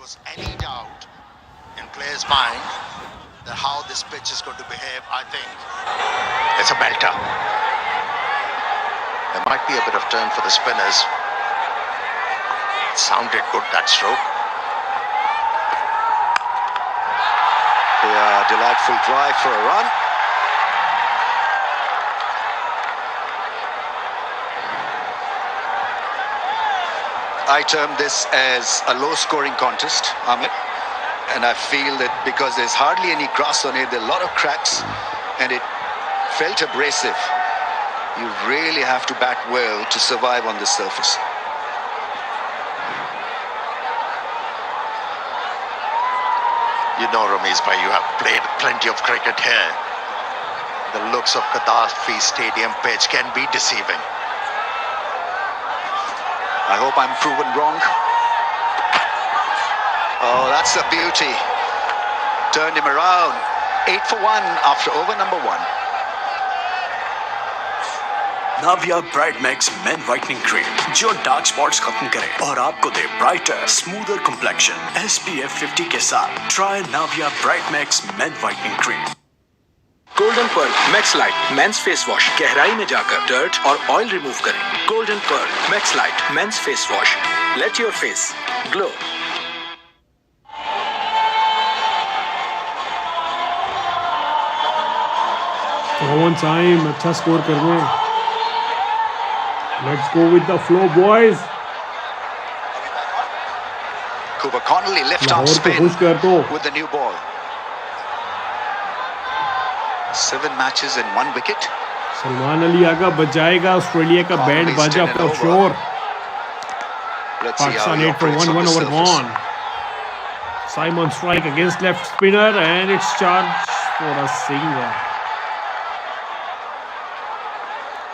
was any doubt in players' mind that how this pitch is going to behave, I think it's a belter. There might be a bit of turn for the spinners. It sounded good, that stroke. Yeah, delightful drive for a run. I term this as a low-scoring contest, Amit. And I feel that because there's hardly any grass on it, there are a lot of cracks, and it felt abrasive. You really have to bat well to survive on this surface. You know, Ramesh bhai, you have played plenty of cricket here. The looks of Gaddafi Stadium pitch can be deceiving. I hope I'm proven wrong. Oh, that's a beauty. Turned him around. 8 for 1 after over number 1. Navia bright max men whitening cream जो dark spots खत्म करे और आपको दे brighter smoother complexion SPF 50 के साथ try Navia bright max men whitening cream. Golden pearl max light men's face wash गहराई में जाकर डर्ट और ऑयल रिमूव करें। Golden pearl max light men's face wash, let your face glow. On time, अच्छा score करना है। Let's go with the flow, boys. Cooper Connolly left arm Lahore spin को खुश कर दो। with the new ball. 7 matches and 1 wicket. Salman Ali Agha बजाएगा। Australia का band बाजा for sure. Pakistan 8 for 1, 1 over gone. Simon strike against left spinner and it's charged for a single.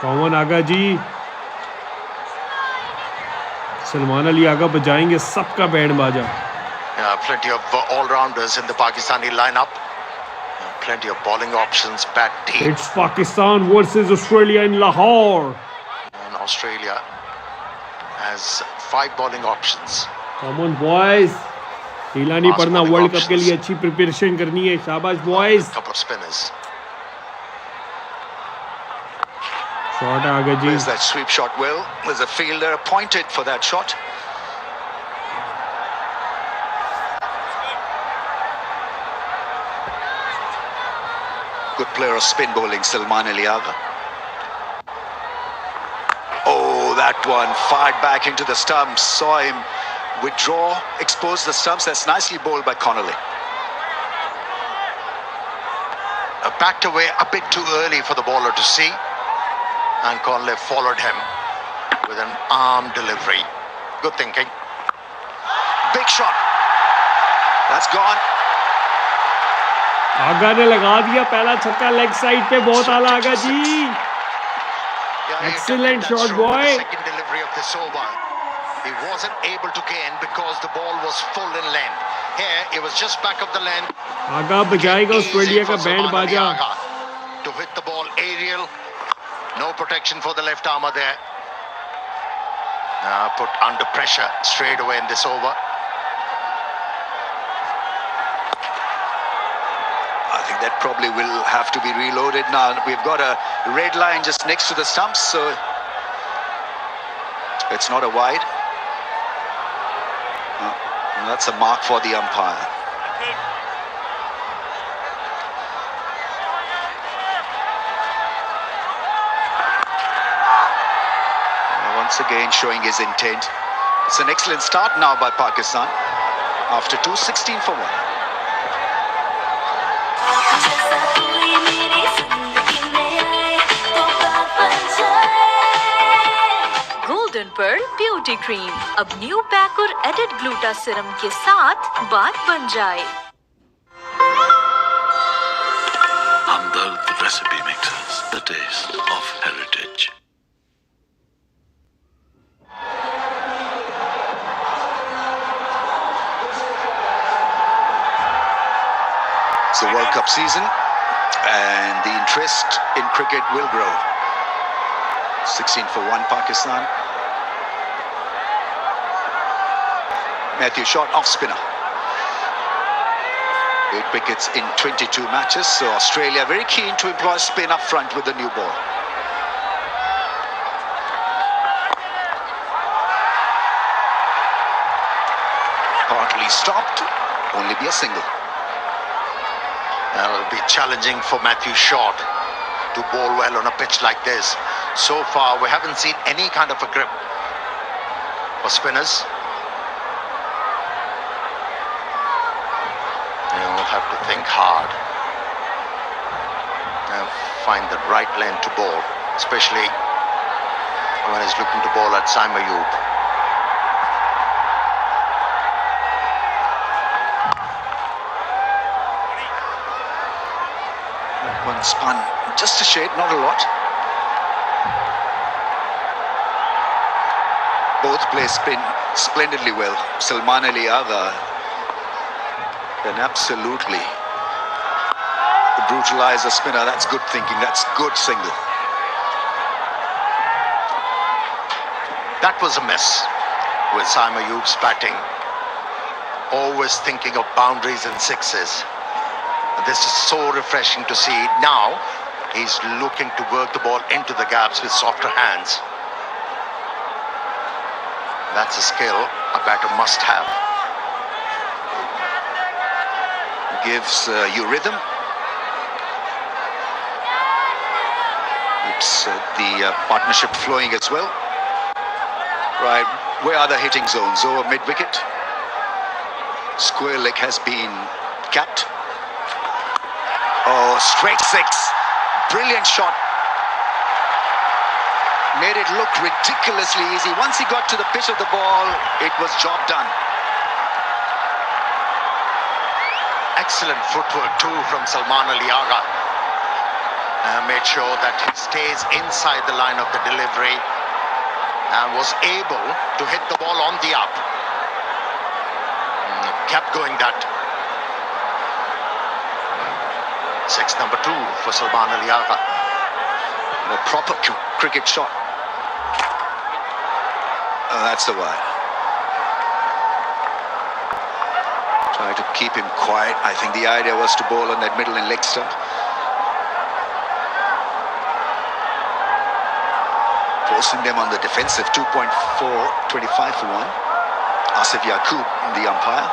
कौन आगा जी? सलमान अली आगा बजाएंगे सबका बैंड बाजा। Plenty of all-rounders in the Pakistani lineup. Plenty of bowling options, bat deep. It's Pakistan versus Australia in Lahore. And Australia has 5 bowling options. Come on boys. ढीला नहीं पड़ना, world cup के लिए अच्छी प्रिपरेशन करनी है। शाबाश boys. Couple of spinners. Shot आ गया जी। Plays that sweep shot well. There's a fielder appointed for that shot. Good player of spin bowling, Salman Ali Agha. Oh, that one fired back into the stumps. Saw him withdraw, expose the stumps. That's nicely bowled by Connolly. Backed away a bit too early for the bowler to see. And Connolly followed him with an arm delivery. Good thinking. Big shot. That's gone. आगा ने लगा दिया पहला छक्का leg side पे। बहुत आला आगा जी। Excellent shot, boy. Second delivery of this over. He wasn't able to gain because the ball was full in length. Here, it was just back of the length. Agha बजाएगा Australia का band बाजा। To hit the ball aerial. No protection for the left armour there. Put under pressure straight away in this over. I think that probably will have to be reloaded now. We've got a red line just next to the stumps, so it's not a wide. That's a mark for the umpire. Once again showing his intent. It's an excellent start now by Pakistan after 216 for 1. Golden pearl beauty cream अब new pack और added gluta serum के साथ बात बन जाए। Hamdard recipe mixers, the taste of heritage. It's the World Cup season and the interest in cricket will grow. 16 for 1 Pakistan. Matthew shot off spinner. 8 wickets in 22 matches. So Australia very keen to employ spin up front with the new ball. Partly stopped, only be a single. It'll be challenging for Matthew Short to bowl well on a pitch like this. So far, we haven't seen any kind of a grip for spinners. They will have to think hard and find the right lane to bowl, especially when he's looking to bowl at Saim Ayub. One spun just a shade, not a lot. Both play spin splendidly well. Salman Ali Agha can absolutely brutalize a spinner. That's good thinking. That's good single. That was a miss with Saim Ayub's batting. Always thinking of boundaries and sixes. This is so refreshing to see. Now he's looking to work the ball into the gaps with softer hands. That's a skill a batter must have. Gives you rhythm. It's the partnership flowing as well. Right, where are the hitting zones? Over mid-wicket. Square leg has been capped. Oh, straight six. Brilliant shot. Made it look ridiculously easy. Once he got to the pitch of the ball, it was job done. Excellent footwork too from Salman Ali Agha. Made sure that he stays inside the line of the delivery and was able to hit the ball on the up. Kept going that. Six number 2 for Salman Ali Agha. A proper cricket shot. Oh, that's the wide. Try to keep him quiet. I think the idea was to bowl on that middle and leg stump. Forcing them on the defensive. 2.4, 25 for 1. Asif Yaqub, the umpire.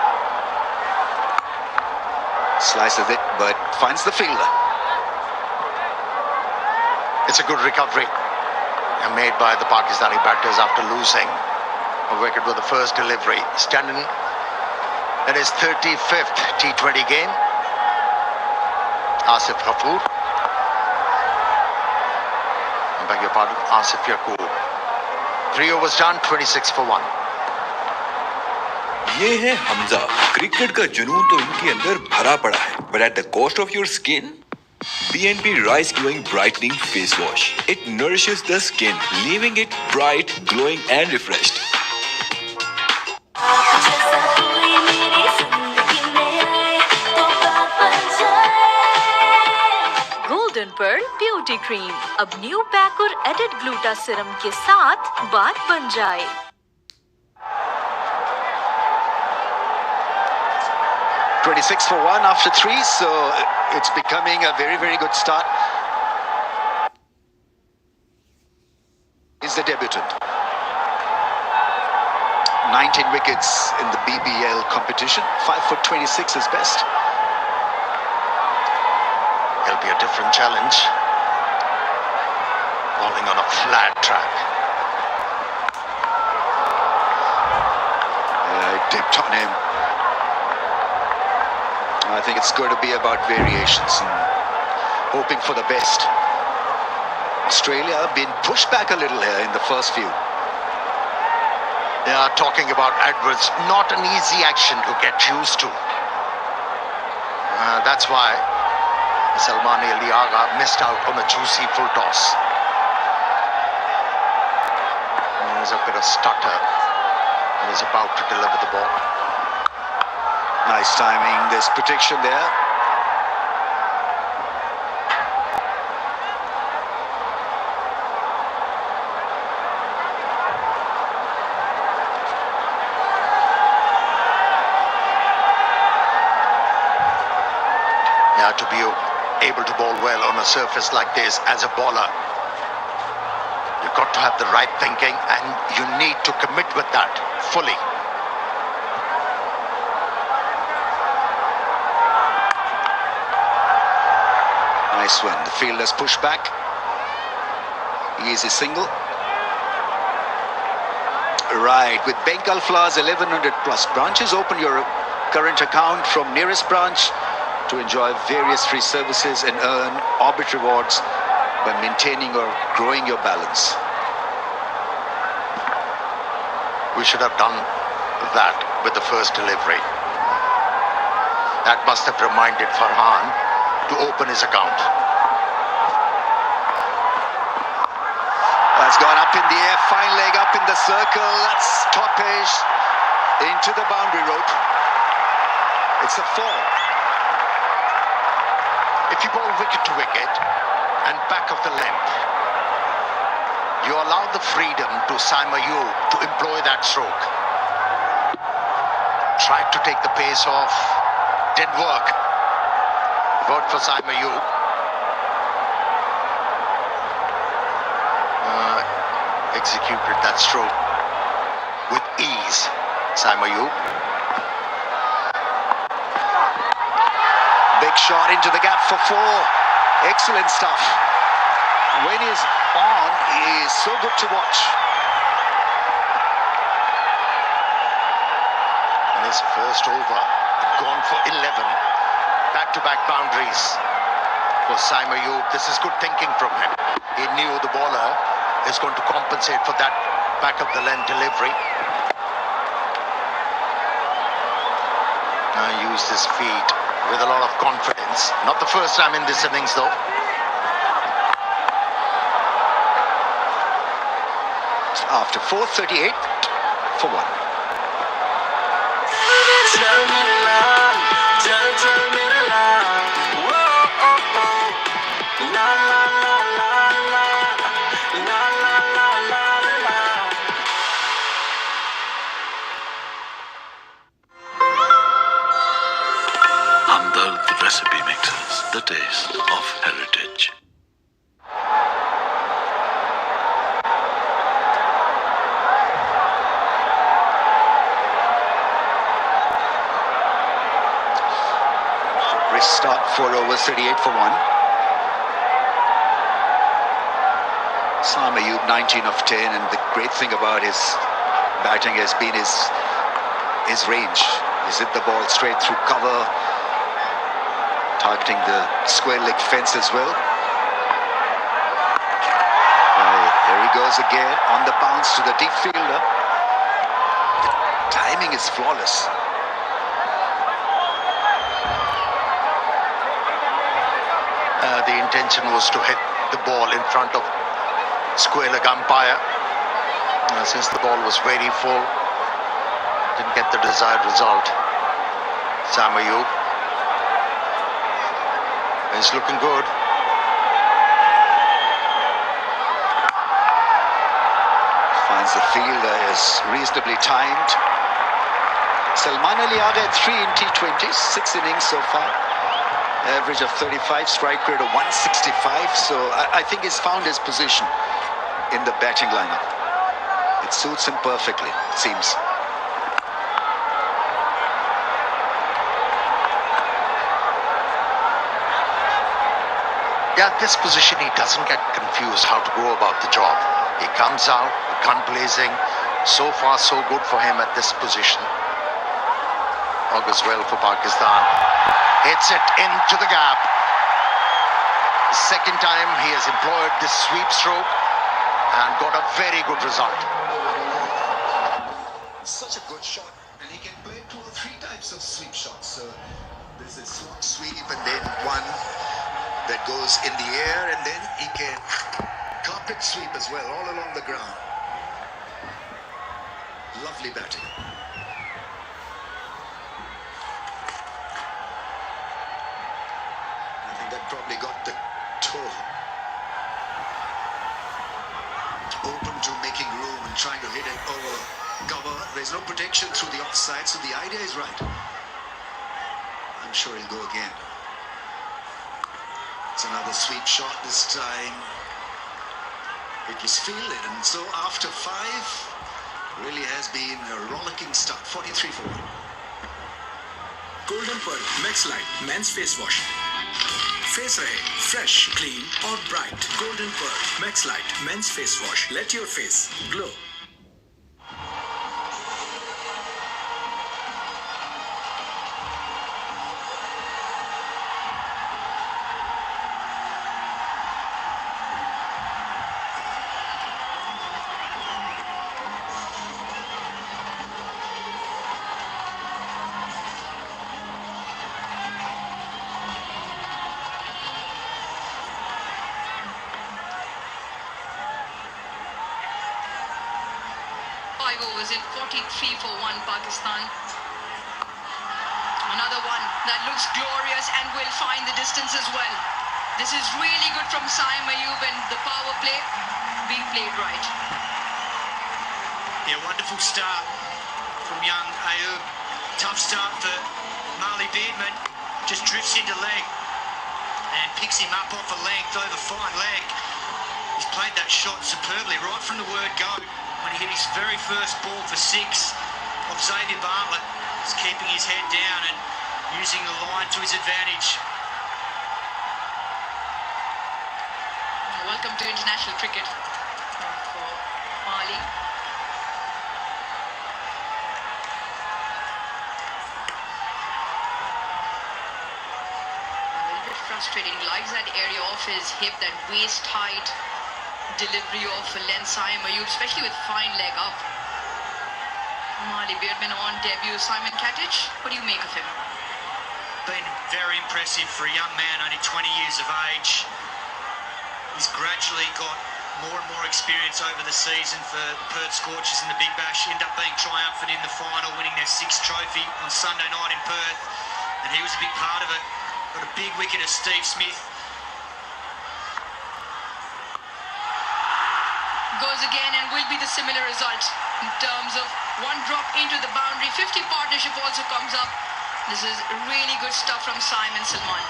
Slices it, but finds the fielder. It's a good recovery made by the Pakistani batters after losing a wicket with the first delivery. Standing in his 35th T20 game. Asif Ghafoor. I beg your pardon, Asif Yaqub. 3 overs done, 26 for 1. ये है Hamza. Cricket का जुनून तो इनके अंदर भरा पड़ा है, but at the cost of your skin. BNB Rice Glowing Brightening Face Wash. It nourishes the skin, leaving it bright, glowing and refreshed. Golden Pearl Beauty Cream अब न्यू पैक और एडेड ग्लूटा सिरम के साथ बात बन जाए। 26 for 1 after 3, so it's becoming a very, very good start. He's the debutant. 19 wickets in the BBL competition. 5'26" is best. It'll be a different challenge. Bowling on a flat track. Dipped on him. I think it's going to be about variations and hoping for the best. Australia been pushed back a little here in the first few. They are talking about Edwards, not an easy action to get used to. That's why Salman Ali Agha missed out on a juicy full toss. There's a bit of stutter and he's about to deliver the ball. Nice timing, there's protection there. To be able to bowl well on a surface like this as a bowler, you've got to have the right thinking and you need to commit with that fully. Nice one. The fielders push back. Easy single. Right, with Bengal Flowers 1100 plus branches, open your current account from nearest branch to enjoy various free services and earn Orbit rewards by maintaining or growing your balance. We should have done that with the first delivery. That must have reminded Farhan to open his account. That's gone up in the air, fine leg up in the circle. That's toppage into the boundary rope. It's a 4. If you bowl wicket to wicket and back of the length, you allow the freedom to Saima Ayub to employ that stroke. Tried to take the pace off, didn't work. Worked for Saima Ayub. Executed that stroke with ease, Saima Ayub. Big shot into the gap for 4. Excellent stuff. When he's on, he is so good to watch. In his first over, gone for 11. Back-to-back boundaries for Saima Ayub. This is good thinking from him. He knew the bowler is going to compensate for that back-of-the-length delivery. Used his feet with a lot of confidence. Not the first time in this innings, though. After 4:38 for 1. Hamdard Recipe Mixes, the taste of heritage. Brisk start, 4 overs, 38 for 1. Saima Ayub 19 of 10, and the great thing about his batting has been his range. He's hit the ball straight through cover, targeting the square leg fence as well. There he goes again on the bounce to the deep fielder. The timing is flawless. The intention was to hit the ball in front of square leg umpire. Since the ball was very full, didn't get the desired result. Saima Ayub. It's looking good. Finds the fielder is reasonably timed. Salman Ali Agha at 3 in T20, 6 innings so far. Average of 35, strike rate of 165. So I think he's found his position in the batting lineup. It suits him perfectly, it seems. Yeah, this position, he doesn't get confused how to go about the job. He comes out, gun blazing. So far, so good for him at this position. Augurs well for Pakistan. Hits it into the gap. Second time he has employed this sweep stroke and got a very good result. Such a good shot, and he can play 2 or 3 types of sweep shots. So this is slot sweep, and then one that goes in the air, and then he can carpet sweep as well, all along the ground. Lovely batting. I think that probably got the toe open to making room and trying to hit it over cover. There's no protection through the offside, so the idea is right. I'm sure he'll go again. It's another sweep shot this time. It was fielded, and so after 5, really has been a rollicking start. 43 for 1. Golden Pearl Max Light Men's Face Wash. Face rahe fresh, clean और bright. Golden Pearl Max Light Men's Face Wash. Let your face glow. Overs in 43 for 1 Pakistan. Another one that looks glorious and will find the distance as well. This is really good from Saim Ayub, and the power play being played right. Yeah, wonderful start from young Ayub. Tough start for Marley Beardman. Just drifts into leg and picks him up off a length over fine leg. He's played that shot superbly right from the word go. When he hit his very first ball for 6 of Xavier Bartlett, he's keeping his head down and using the line to his advantage. Welcome to international cricket for Mali. A little bit frustrating. He likes that area off his hip, that waist height delivery of length Saim Ayub, especially with fine leg up. Marley Beardman on debut. Simon Katich, what do you make of him? Been very impressive for a young man, only 20 years of age. He's gradually got more and more experience over the season for the Perth Scorchers in the Big Bash. Ended up being triumphant in the final, winning their 6th trophy on Sunday night in Perth, and he was a big part of it. Got a big wicket of Steve Smith. Goes again and will be the similar result in terms of one drop into the boundary. 50 partnership also comes up. This is really good stuff from Simon Salman.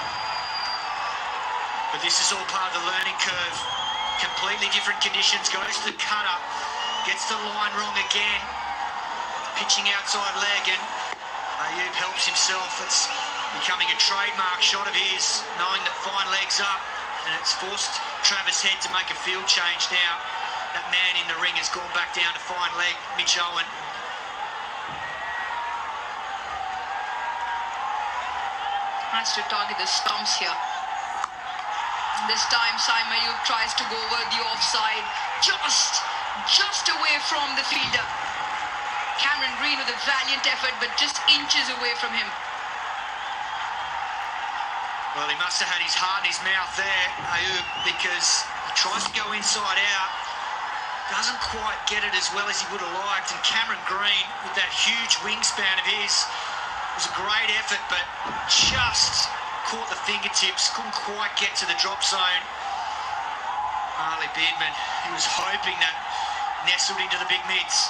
But this is all part of the learning curve. Completely different conditions. Goes to the cutter, gets the line wrong again. Pitching outside leg, and Ayub helps himself. It's becoming a trademark shot of his, knowing that fine leg's up, and it's forced Travis Head to make a field change now. That man in the ring has gone back down to fine leg, Mitch Owen. Has to target the stumps here. This time Saim Ayub tries to go over the offside, just away from the fielder. Cameron Green with a valiant effort, but just inches away from him. Well, he must have had his heart in his mouth there, Ayub, because he tries to go inside out. Doesn't quite get it as well as he would have liked, and Cameron Green, with that huge wingspan of his, was a great effort, but just caught the fingertips, couldn't quite get to the drop zone. Marley Beardman, he was hoping that nestled into the big mids.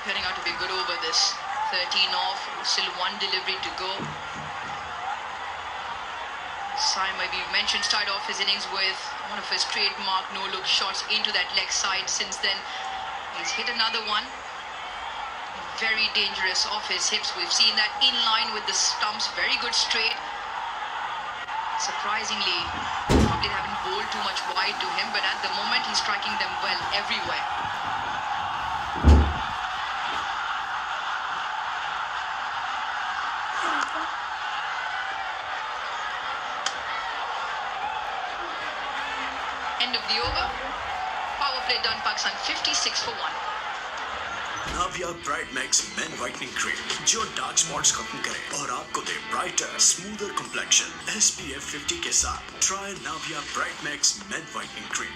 Turning out to be a good over this. 13 off, still 1 delivery to go. Saim Ayub mentioned started off his innings with one of his trademark no-look shots into that leg side. Since then, he's hit another one. Very dangerous off his hips. We've seen that in line with the stumps. Very good straight. Surprisingly, probably haven't bowled too much wide to him, but at the moment he's striking them well everywhere. End of the over. Power play done. Pakistan 56 for 1. Navia bright max men whitening cream जो dark spots खत्म करे और आपको दे brighter smoother complexion SPF 50 के साथ try Navia bright max men whitening cream.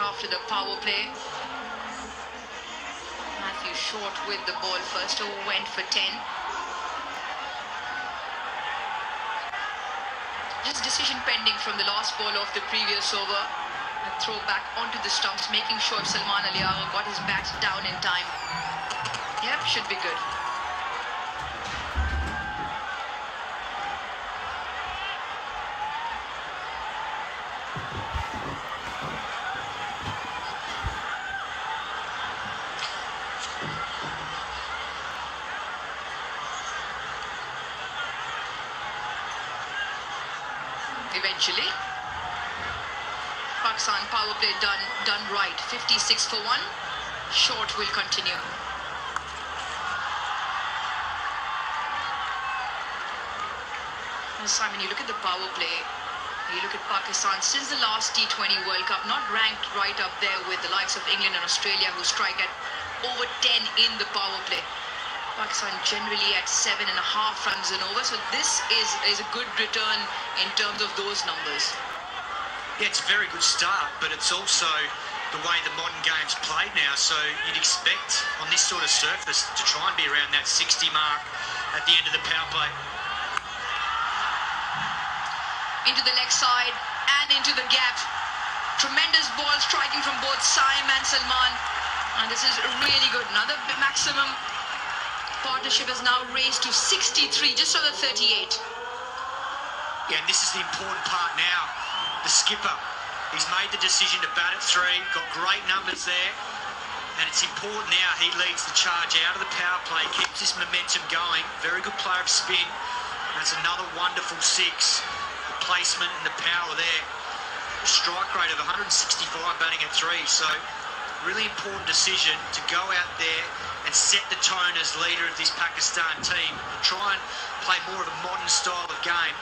after the power play. Matthew Short with the ball. First over went for 10. Just decision pending from the last ball of the previous over. A throw back onto the stumps, making sure Salman Ali Agha got his bat down in time. Yep, should be good. Eventually, Pakistan power play done right. 56 for 1. Short will continue. Now, Simon, you look at the power play. You look at Pakistan since the last T20 World Cup, not ranked right up there with the likes of England and Australia, who strike at over 10 in the power play. Pakistan generally at 7.5 runs and over, so this is a good return in terms of those numbers. Yeah, it's a very good start, but it's also the way the modern game's played now, so you'd expect on this sort of surface to try and be around that 60 mark at the end of the power play. Into the leg side and into the gap. Tremendous ball striking from both Saim and Salman, and this is really good. Another maximum. Partnership has now raised to 63, just over 38. Yeah, and this is the important part now. The skipper, he's made the decision to bat at 3, got great numbers there, and it's important now he leads the charge out of the power play, keeps this momentum going. Very good player of spin. That's another wonderful 6. The placement and the power there. A strike rate of 165 batting at 3, so really important decision to go out there and set the tone as leader of this Pakistan team and try and play more of a modern style of game.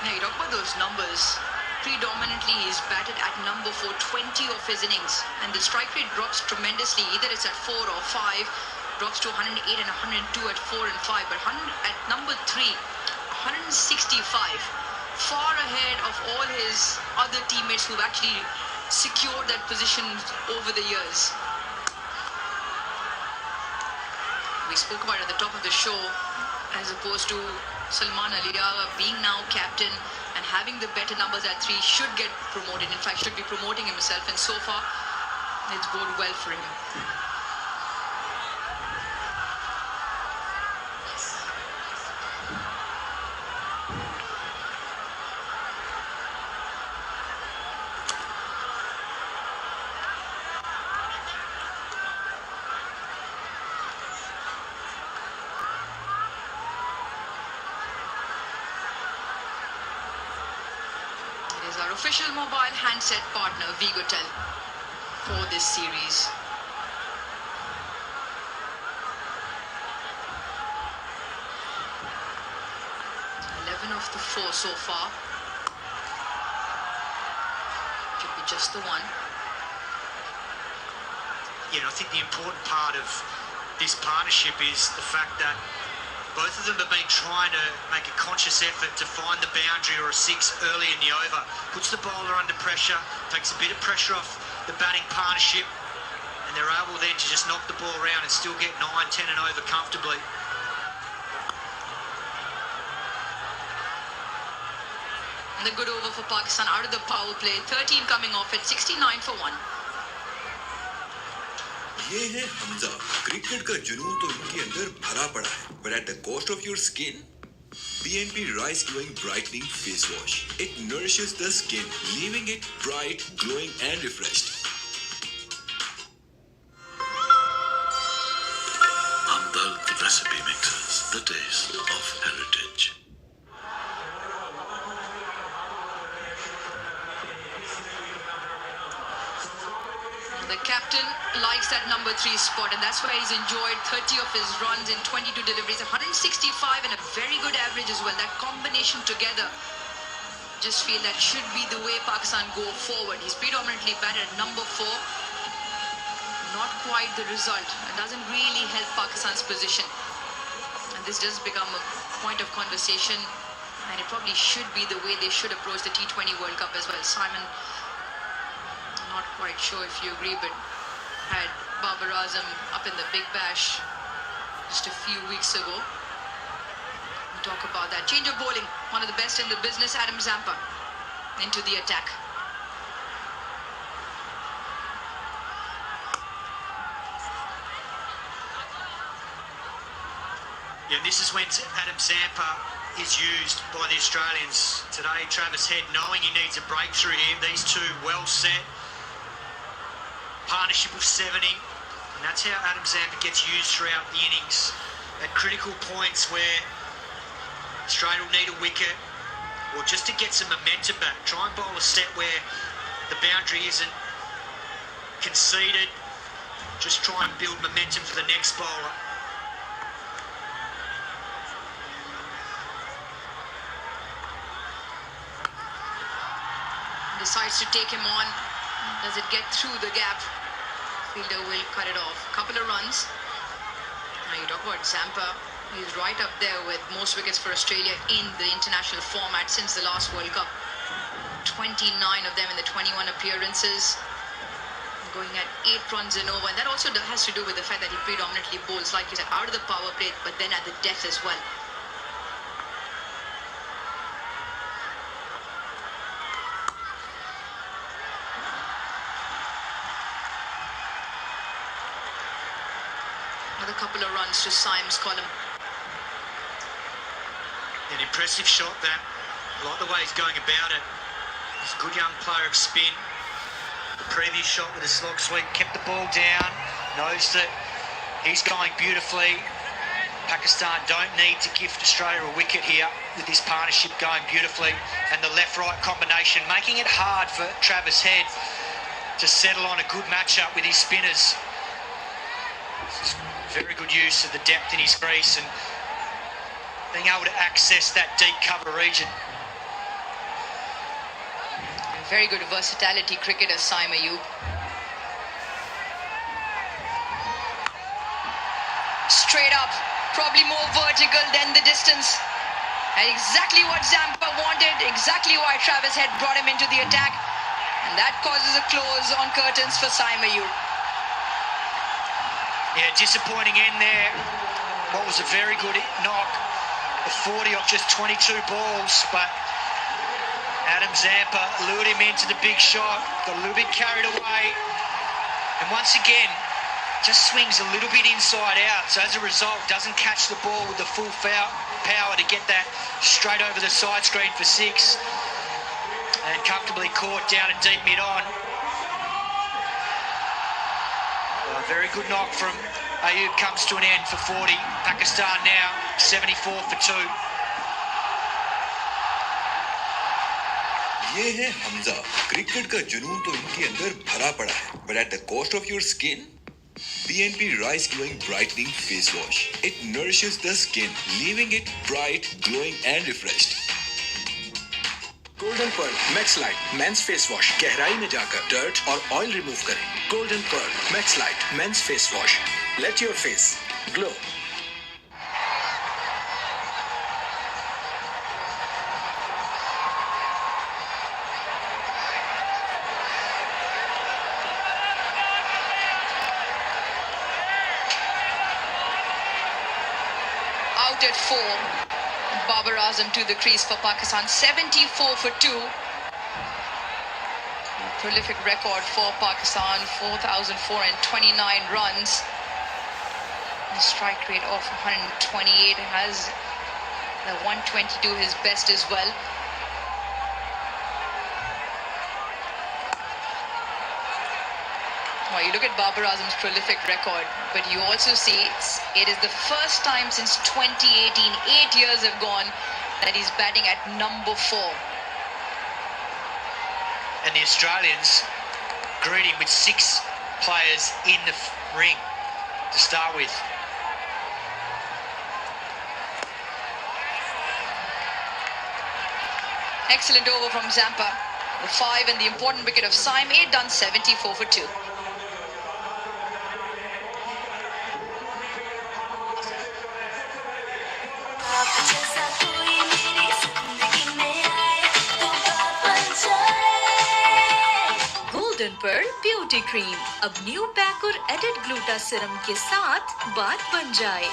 Now you talk about those numbers. Predominantly he's batted at number 4 20 of his innings, and the strike rate drops tremendously. Either it's at 4 or 5, drops to 108 and 102 at 4 and 5, but at number 3, 165, far ahead of all his other teammates who've actually secured that position over the years. We spoke about it at the top of the show, as opposed to Salman Ali Agha being now captain and having the better numbers at 3, should get promoted. In fact, should be promoting himself, and so far it's gone well for him. Our official mobile handset partner, Vigotel, for this series. Of the 4 so far. Should be just the 1. Yeah, I think the important part of this partnership is the fact that both of them have been trying to make a conscious effort to find the boundary or a 6 early in the over. Puts the bowler under pressure, takes a bit of pressure off the batting partnership, and they're able then to just knock the ball around and still get 9, 10 and over comfortably. And the good over for Pakistan out of the power play. 13 coming off at 69 for 1. ये है Hamza. Cricket का जुनून तो इनके अंदर भरा पड़ा है, but at the cost of your skin. BNP Rice Glowing Brightening Face Wash. It nourishes the skin, leaving it bright, glowing and refreshed. Hamdard recipe mixes the taste of heritage. The captain likes that number 3 spot, and that's why he's enjoyed 30 of his runs in 22 deliveries, 165 and a very good average as well. That combination together, just feel that should be the way Pakistan go forward. He's predominantly batted at number 4. Not quite the result. It doesn't really help Pakistan's position. this does become a point of conversation, and it probably should be the way they should approach the T20 World Cup as well. Simon, not quite sure if you agree, but had Babar Azam up in the Big Bash just a few weeks ago. We'll talk about that. Change of bowling, one of the best in the business, Adam Zampa into the attack. Yeah, this is when Adam Zampa is used by the Australians today. Travis Head knowing he needs a breakthrough here. These two well set. Partnership of 70. And that's how Adam Zampa gets used throughout the innings. At critical points where Australia will need a wicket or just to get some momentum back. Try and bowl a set where the boundary isn't conceded. Just try and build momentum for the next bowler. Decides to take him on. Does it get through the gap? Fielder will cut it off. Couple of runs. Now you talk about Zampa. He's right up there with most wickets for Australia in the international format since the last World Cup. 29 of them in the 21 appearances. Going at 8 runs and over. And that also has to do with the fact that he predominantly bowls, like you said, out of the power play, but then at the death as well. Another couple of runs to Syme's column. An impressive shot that. I like the way he's going about it. He's a good young player of spin. The previous shot with a slog sweep kept the ball down. Knows that he's going beautifully. Pakistan don't need to gift Australia a wicket here with this partnership going beautifully. And the left-right combination making it hard for Travis Head to settle on a good matchup with his spinners. This is very good use of the depth in his crease and being able to access that deep cover region. Very good versatility cricketer, Saim Ayub. Straight up, probably more vertical than the distance. And exactly what Zampa wanted, exactly why Travis Head brought him into the attack. And that causes a close on curtains for Saim Ayub. Yeah, disappointing end there. What was a very good knock. A 40 off just 22 balls, but Adam Zampa lured him into the big shot, got a little bit carried away, and once again, just swings a little bit inside out, so as a result, doesn't catch the ball with the full power to get that straight over the side screen for 6, and comfortably caught down at deep mid-on. A very good knock from Ayub comes to an end for 40. Pakistan now 74 for 2. ये है Hamza cricket का जुनून तो इनके अंदर भरा पड़ा है but at the cost of your skin BNP Rice Glowing Brightening Face Wash. It nourishes the skin, leaving it bright, glowing and refreshed. Golden pearl max light men's face wash गहराई में जाकर डर्ट और oil remove करें. Golden pearl max light men's face wash. Let your face glow. Out at 4. Babar Azam to the crease for Pakistan. 74 for 2. Prolific record for Pakistan. 4,429 runs. A strike rate of 128. Has the 122 his best as well. Well, you look at Babar Azam's prolific record, but you also see it is the first time since 2018, 8 years have gone, that he's batting at number 4. And the Australians greeting with 6 players in the ring to start with. Excellent over from Zampa. The 5 and the important wicket of Saim. 8 done, 74 for 2. Golden pearl beauty cream अब new pack और added gluta serum के साथ बात बन जाए।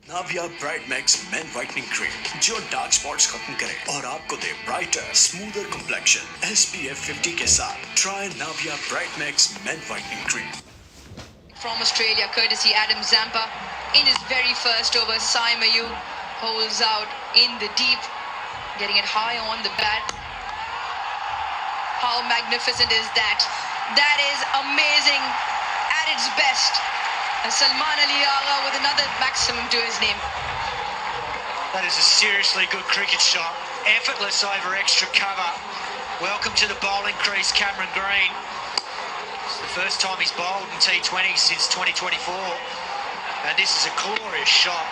Navia bright max men whitening cream जो dark spots खत्म करे और आपको दे ब्राइटर स्मूदर कॉम्प्लेक्शन SPF 50 के साथ। Try Navia bright max men whitening cream. From Australia, courtesy Adam Zampa. In his very first over, Saimayu holds out in the deep, getting it high on the bat. How magnificent is that? That is amazing at its best. Salman Ali Agha with another maximum to his name. That is a seriously good cricket shot. Effortless over extra cover. Welcome to the bowling crease, Cameron Green. It's the first time he's bowled in T20 since 2024. And this is a glorious shot.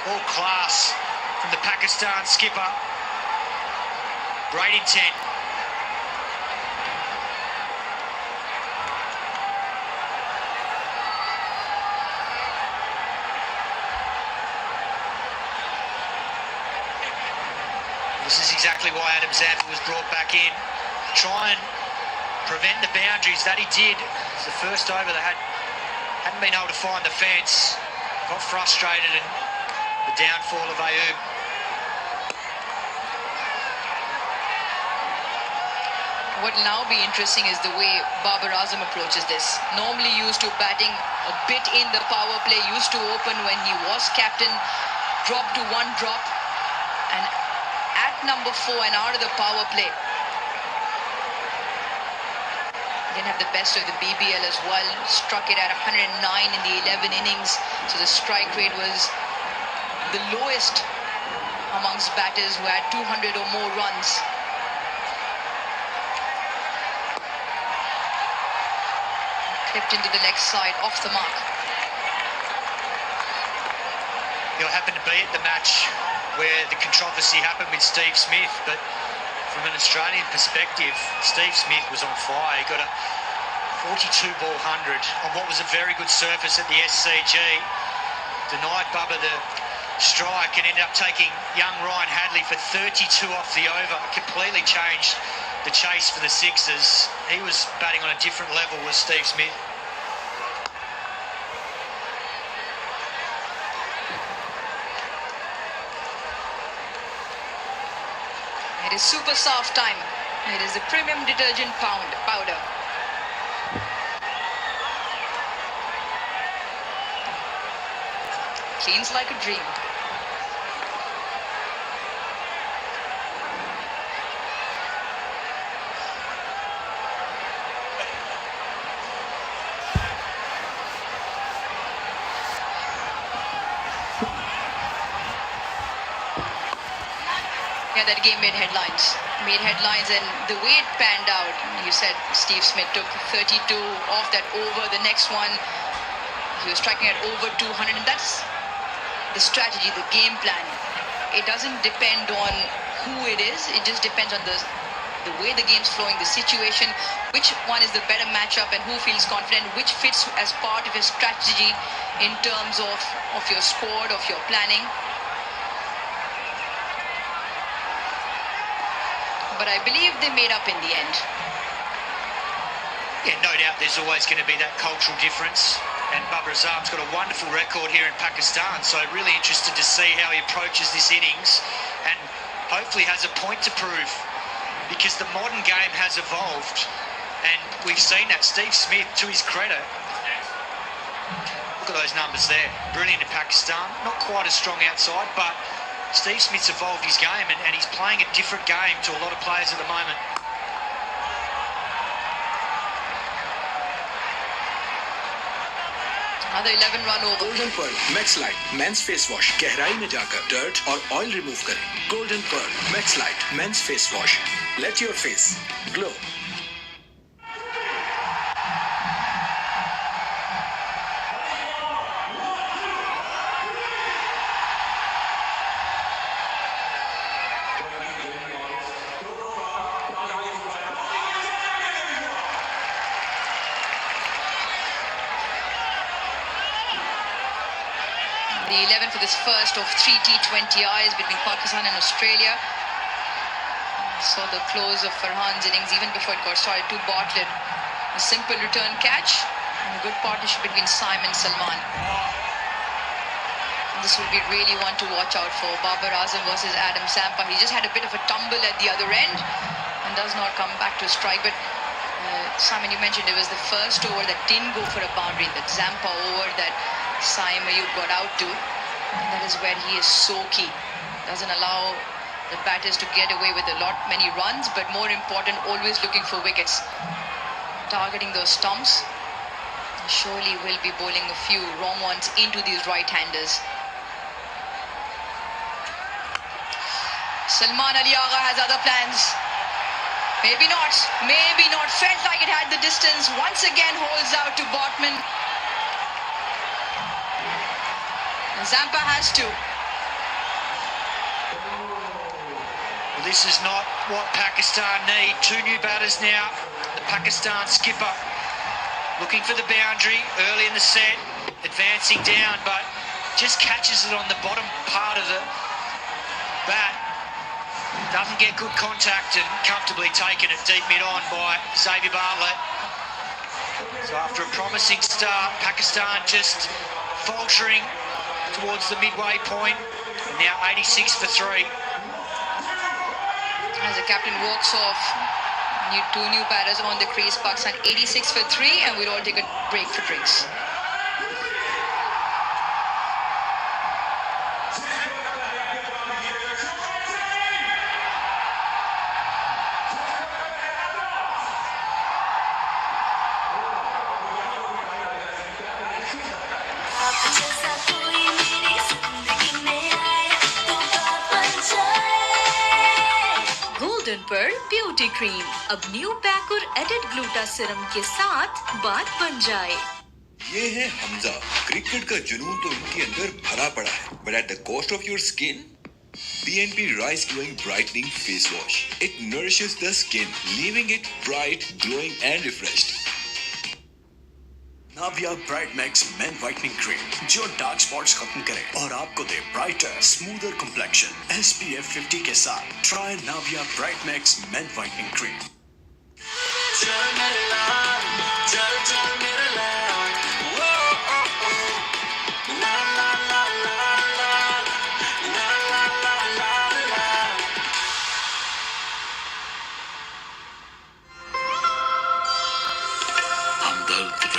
All class from the Pakistan skipper. Great intent. This is exactly why Adam Zampa was brought back in. Try and prevent the boundaries that he did. It's the first over they hadn't been able to find the fence. Got frustrated and the downfall of Ayub. What will now be interesting is the way Babar Azam approaches this. Normally used to batting a bit in the power play, used to open when he was captain, dropped to one drop, and at number 4 and out of the power play. Didn't have the best of the BBL as well. Struck it at 109 in the 11 innings. So the strike rate was the lowest amongst batters who had 200 or more runs. Clipped into the leg side, off the mark. You'll happen to be at the match where the controversy happened with Steve Smith, but from an Australian perspective, Steve Smith was on fire. He got a 42 ball 100 on what was a very good surface at the SCG. Denied Bubba the strike and ended up taking young Ryan Hadley for 32 off the over. Completely changed the chase for the Sixers. He was batting on a different level with Steve Smith. It is super soft time. It is the premium detergent powder. Cleans like a dream. Yeah, that game made headlines. And the way it panned out, you said Steve Smith took 32 off that over. The next one, he was striking at over 200, and that's the strategy, the game plan. It doesn't depend on who it is. It just depends on the way the game's flowing, the situation, which one is the better matchup, and who feels confident, which fits as part of your strategy in terms of your squad, of your planning. But I believe they made up in the end. Yeah, no doubt there's always going to be that cultural difference. And Babar Azam's got a wonderful record here in Pakistan, so really interested to see how he approaches this innings and hopefully has a point to prove, because the modern game has evolved and we've seen that. Steve Smith, to his credit, look at those numbers there. Brilliant in Pakistan, not quite as strong outside, but Steve Smith's evolved his game and he's playing a different game to a lot of players at the moment. Another 11-run over. Golden pearl max light men's face wash गहराई में जाकर dirt और oil remove करें। Golden pearl max light men's face wash, let your face glow. The 11 for this first of 3 T20Is between Pakistan and Australia. Saw the close of Farhan's innings even before it got started to Bartlett. A simple return catch and a good partnership between Simon and Salman. This will be really one to watch out for. Babar Azam versus Adam Zampa. He just had a bit of a tumble at the other end and does not come back to strike. But Simon, you mentioned it was the first over that didn't go for a boundary. That Zampa over that Simon you got out to. And that is where he is so key. Doesn't allow the batters to get away with many runs, but more important, always looking for wickets. Targeting those stumps. Surely will be bowling a few wrong ones into these right-handers. Salman Ali Agha has other plans. Maybe not. Felt like it had the distance. Once again holds out to Botman. Zampa has to. Well, this is not what Pakistan need. Two new batters now. The Pakistan skipper looking for the boundary early in the set, advancing down, but just catches it on the bottom part of the bat. Doesn't get good contact and comfortably taken it deep mid-on by Xavier Bartlett. So after a promising start, Pakistan just faltering towards the midway point. And now 86 for 3. As the captain walks off, two new batters on the crease. Pakistan 86 for 3, and we'll all take a break for drinks. Golden pearl beauty cream अब new pack और added gluta serum के साथ बात बन जाए। ये है Hamza. Cricket का जुनून तो इनके अंदर भरा पड़ा है, but at the cost of your skin, BNP Rice Glowing Brightening Face Wash. It nourishes the skin, leaving it bright, glowing and refreshed. Navia bright max men whitening cream जो डार्क स्पॉट्स खत्म करे और आपको दे brighter smoother complexion SPF 50 के साथ। Try Navia bright max men whitening cream.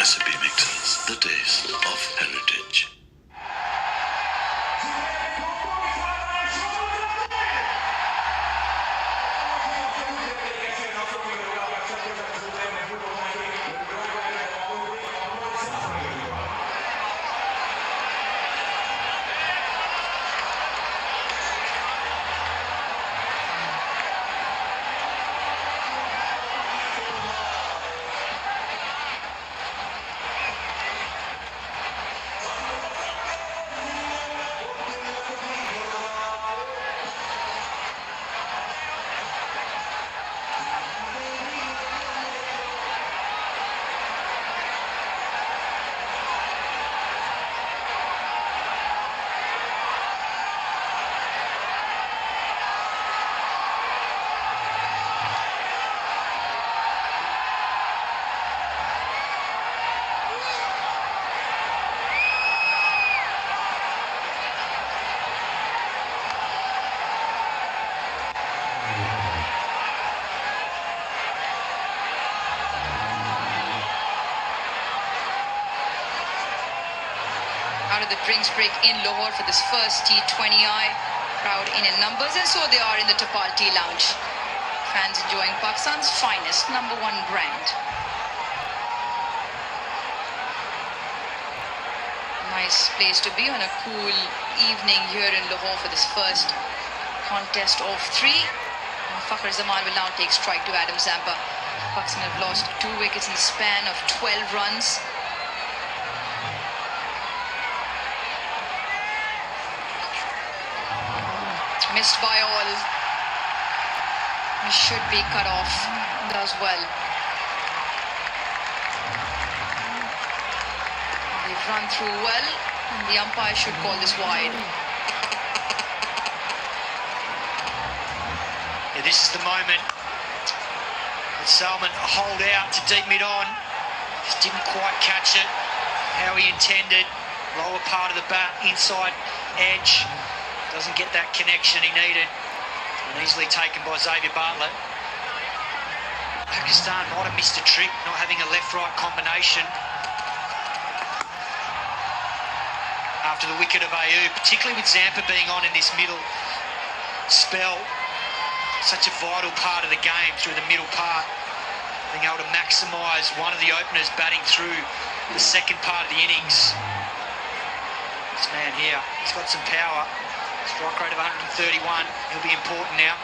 Recipe mixes the taste of heritage. Out of the drinks break in Lahore for this first T20I. Crowd in numbers, and so they are in the Tapal Tea Lounge. Fans enjoying Pakistan's finest #1 brand. Nice place to be on a cool evening here in Lahore for this first contest of 3. Fakhr Zaman will now take strike to Adam Zampa. Pakistan have lost 2 wickets in the span of 12 runs. Missed by all. He should be cut off. Does well. They've run through well, and the umpire should call this wide. But this is the moment that Salman hold out to deep mid-on. Just didn't quite catch it how he intended. Lower part of the bat, inside edge. Doesn't get that connection he needed. And easily taken by Xavier Bartlett. Pakistan might have missed a trick, not having a left-right combination. After the wicket of Ayub, particularly with Zampa being on in this middle spell. Such a vital part of the game through the middle part. Being able to maximise one of the openers batting through the second part of the innings. This man here, he's got some power. Strike rate of 131. He'll be important now.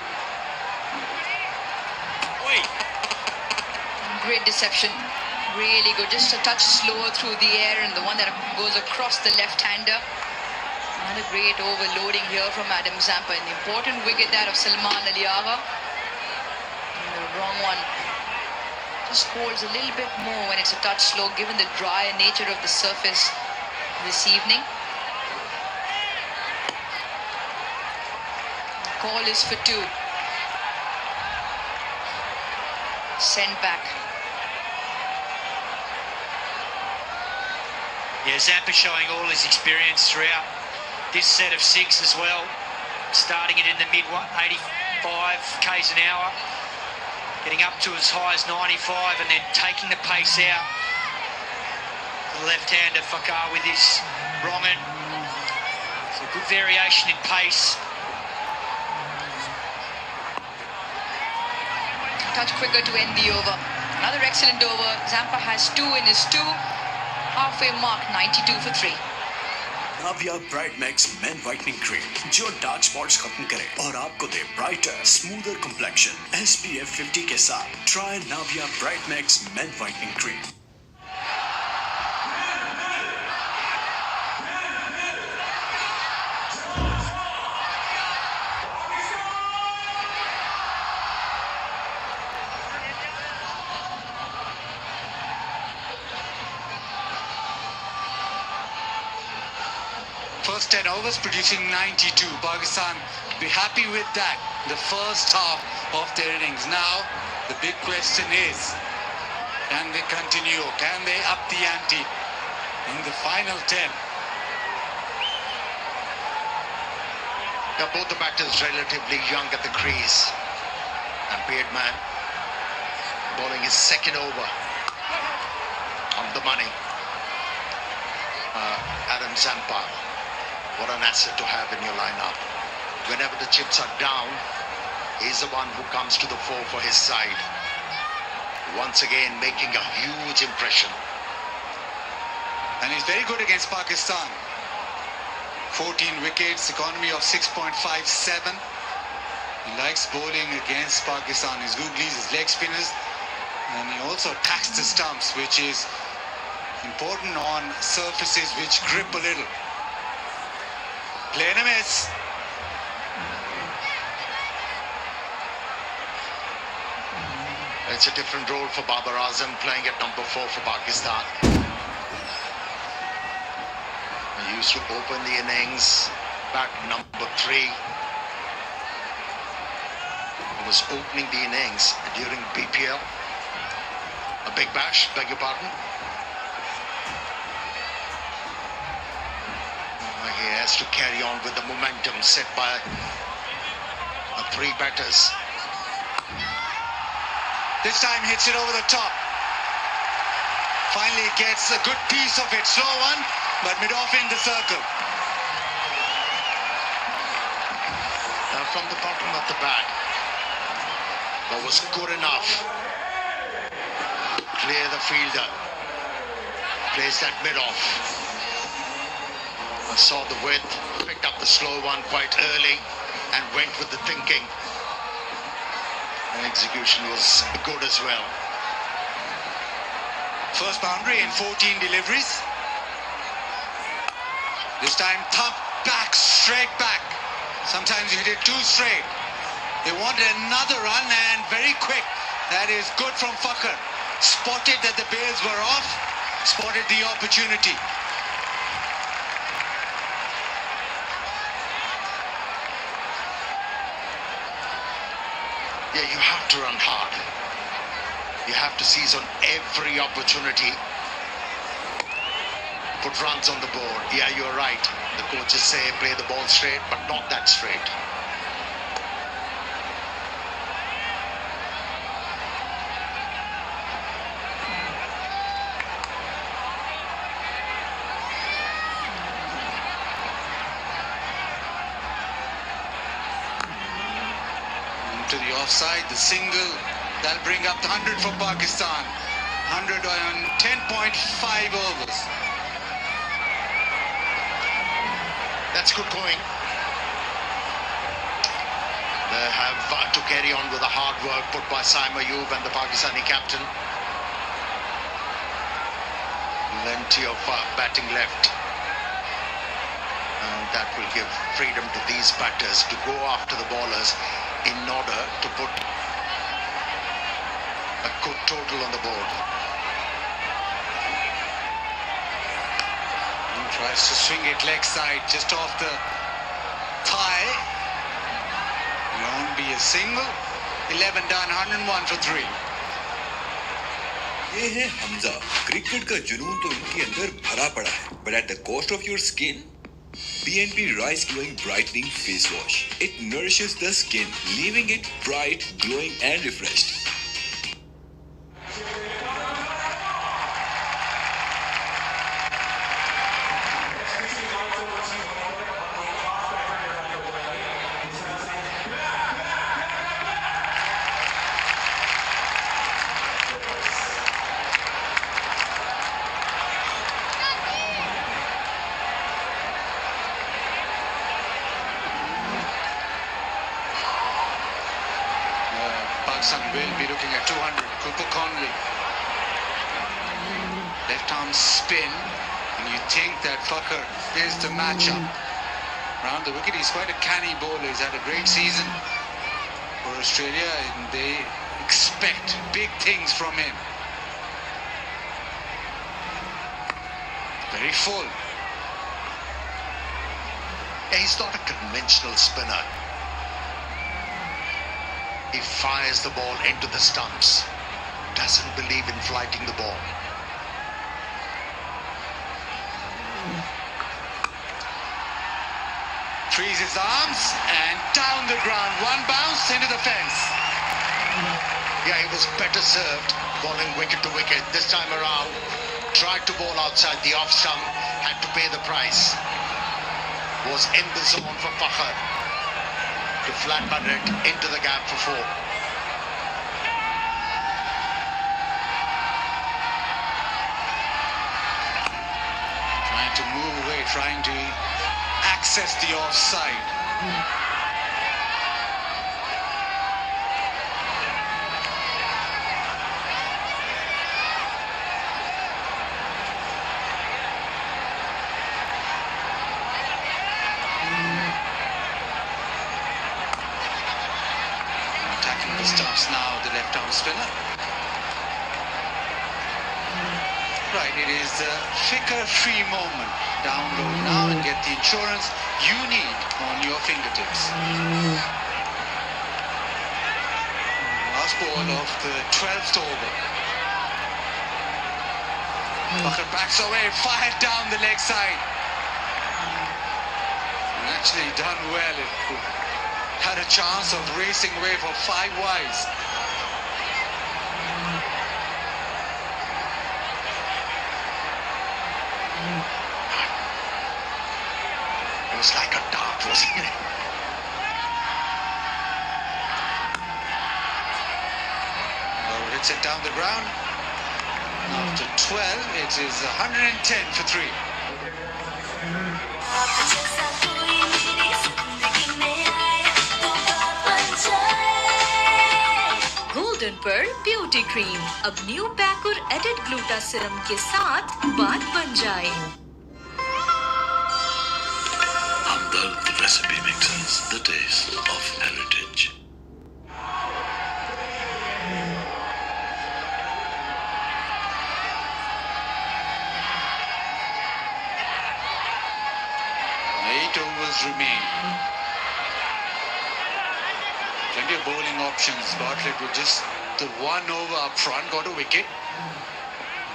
Great deception. Really good. Just a touch slower through the air, and the one that goes across the left-hander. Not a great overloading here from Adam Zampa. An important wicket that of Salman Ali Agha. And the wrong one just holds a little bit more when it's a touch slow, given the dry nature of the surface this evening. The call is for 2. Sent back. Yeah, Zampa showing all his experience throughout this set of 6 as well. Starting it in the mid 85 k's an hour, getting up to as high as 95, and then taking the pace out. The left-hander Fakar with his wrong-un. So good variation in pace. A touch quicker to end the over. Another excellent over. Zampa has 2 in his 2. Halfway mark, 92 for 3. Navia bright max men whitening cream जो dark spots खत्म करे और आपको दे brighter smoother complexion SPF 50 के साथ try Navia bright max men whitening cream. First 10 overs producing 92. Pakistan be happy with that. The first half of their innings. Now the big question is, can they continue? Can they up the ante in the final 10? Now both the batters relatively young at the crease. And Beardman bowling his second over on the money. Adam Zampa. What an asset to have in your lineup. Whenever the chips are down, he's the one who comes to the fore for his side. Once again, making a huge impression. And he's very good against Pakistan. 14 wickets, economy of 6.57. He likes bowling against Pakistan. His googlies, his leg spinners. And he also attacks the stumps, which is important on surfaces which grip a little. Playing a miss. It's a different role for Babar Azam, playing at number 4 for Pakistan. He used to open the innings back number 3. He was opening the innings during BPL. A big bash, beg your pardon. He has to carry on with the momentum set by 3 batters. This time hits it over the top. Finally gets a good piece of it. Slow one, but mid-off in the circle. Now from the bottom of the bat, that was good enough. Clear the fielder. Plays that mid-off. I saw the width, picked up the slow one quite early and went with the thinking. And execution was good as well. First boundary in 14 deliveries. This time thump back, straight back. Sometimes you hit it 2 straight. They wanted another run and very quick. That is good from Fakar. Spotted that the bails were off, spotted the opportunity. Yeah, you have to run hard. You have to seize on every opportunity. Put runs on the board. Yeah, you're right. The coaches say play the ball straight, but not that straight. To the offside, the single. That'll bring up the 100 for Pakistan. 100 on 10.5 overs. That's good going. They have to carry on with the hard work put by Saim Ayub and the Pakistani captain. Plenty of batting left. And that will give freedom to these batters to go after the bowlers in order to put a good total on the board. He tries to swing it leg side, just off the thigh. It won't be a single. 11 done, 101 for 3. ये है Hamza. Cricket का जुनून तो इनके अंदर भरा पड़ा है, but at the cost of your skin. BNP Rice Glowing Brightening Face Wash. It nourishes the skin, leaving it bright, glowing and refreshed. Pakistan will be looking at 200. Cooper Conley. Left arm spin. And you think that Fakhr is the matchup. Round the wicket, he's quite a canny bowler. He's had a great season for Australia and they expect big things from him. Very full. He's not a conventional spinner. He fires the ball into the stumps. Doesn't believe in flighting the ball. Frees his arms and down the ground. One bounce into the fence. Yeah, he was better served bowling wicket to wicket. This time around, tried to bowl outside the off stump, had to pay the price. Was in the zone for Fakhr to flatman it into the gap for 4. Trying to move away, trying to access the offside. Attacking the stumps now, the left arm spinner. Right, it is the flicker-free moment. Download now and get the insurance you need on your fingertips. Last ball of the 12th over. Fakhr backs away, fired down the leg side. And actually done well. It had a chance of racing away for 5 wides. It was like a dart, wasn't it? Well, hits it down the ground. After 12, it is 110 for 3. Golden Pearl Beauty Cream अब new pack और added gluta serum के साथ बात बन जाए। Hamdard recipe mixes the taste of heritage. Eight overs remain. Plenty of bowling options. Bartlett with just the one over up front, got a wicket.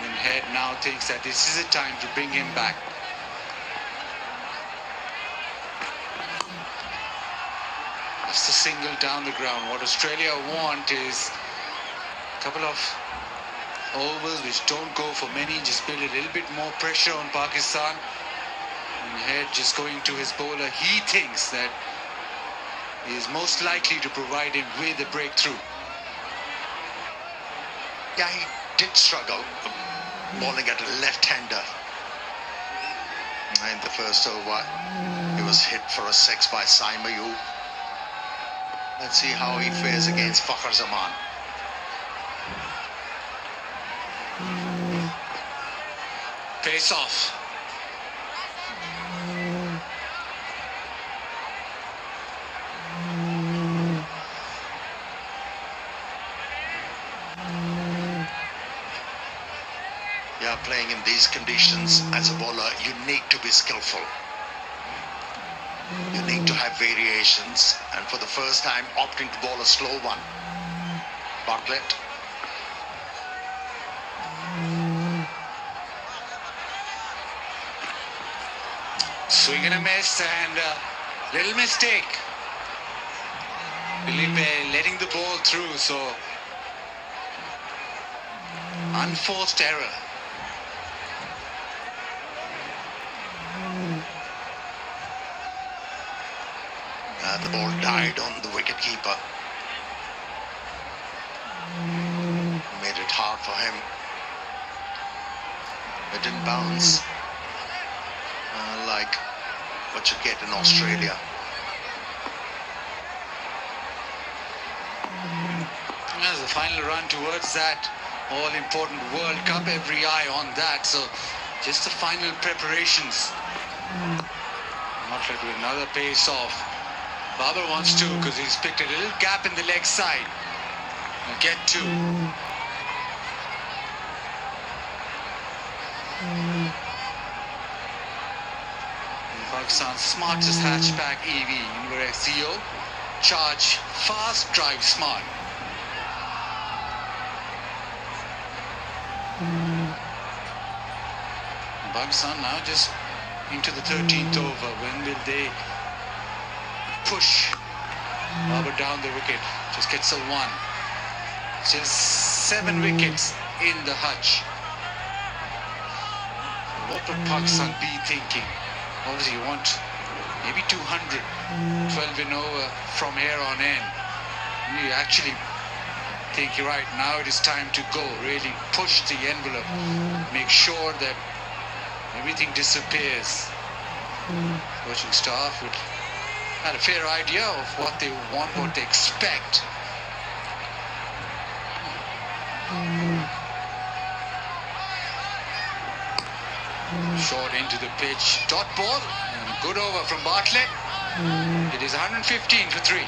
And Head now thinks that this is a time to bring him back. Just a single down the ground. What Australia want is a couple of overs which don't go for many, just build a little bit more pressure on Pakistan. And Head just going to his bowler. He thinks that he is most likely to provide him with a breakthrough. Yeah, he did struggle bowling at a left-hander. In the first over, he was hit for a 6 by Saim Ayub. Let's see how he fares against Babar Azam. Face off. Yeah, playing in these conditions as a bowler, you need to be skillful. You need to have variations, and for the first time opting to bowl a slow one. Bartlett. Swing and a miss, and little mistake. Felipe letting the ball through, so unforced error. The ball died on the wicketkeeper. Made it hard for him. It didn't bounce like what you get in Australia. As the final run towards that all-important World Cup, every eye on that. So just the final preparations. Not let with another pace off. Babar wants to, because he's picked a little gap in the leg side. He'll get two. Pakistan's smartest hatchback EV, Inverse CEO. Charge fast, drive smart. Pakistan now just into the 13th over. When will they push Babar down the wicket? Just gets a 1. Just 7 wickets in the hutch. What would Pakistan be thinking? Obviously you want maybe 200, 12 and over from here on in. You actually think you're right, now it is time to go, really push the envelope, make sure that everything disappears. Coaching staff would had a fair idea of what they want, what they expect. Short into the pitch, dot ball, and good over from Bartlett. It is 115 for 3.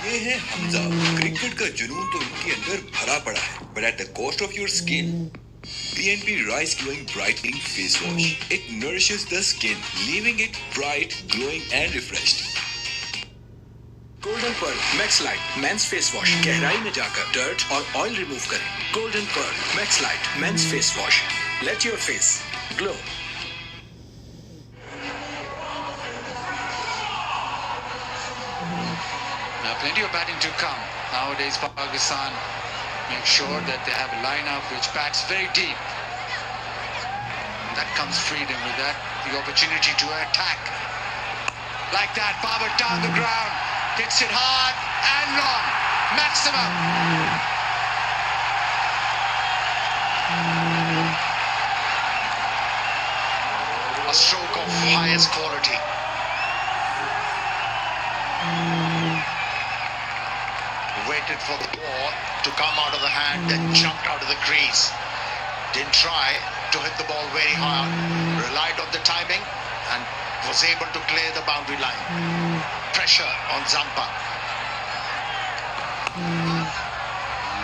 ये है Hamza. Cricket का जुनून तो इनके अंदर भरा पड़ा है, but at the cost of your skin. BNP Rice Glowing Brightening Face Wash. It nourishes the skin, leaving it bright, glowing and refreshed. Golden pearl max light men's face wash गहराई में जाकर डर्ट और oil remove करें। Golden pearl max light men's face wash, let your face glow. Now plenty of batting to come. Nowadays Pakistan make sure that they have a lineup which bats very deep. That comes freedom with that, the opportunity to attack. Like that, Babar down the ground, hits it hard and long, maximum. A stroke of highest quality. Waited for the ball to come out of the hand, then jumped out of the crease. Didn't try to hit the ball very hard. Relied on the timing and was able to clear the boundary line. Pressure on Zampa.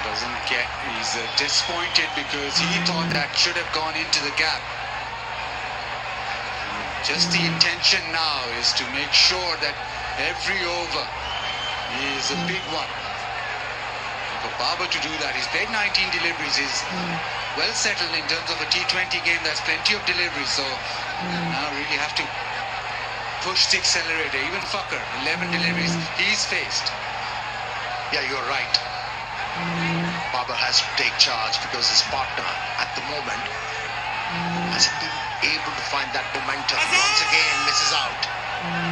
Doesn't get, he's disappointed because he thought that should have gone into the gap. Just the intention now is to make sure that every over is a big one. For Babar to do that, he's played 19 deliveries. He's well settled in terms of a T20 game. That's plenty of deliveries. So now really have to push the accelerator. Even Fakhr, 11 deliveries he's faced. Yeah, you're right. Babar has to take charge because his partner at the moment hasn't been able to find that momentum. Once again misses out.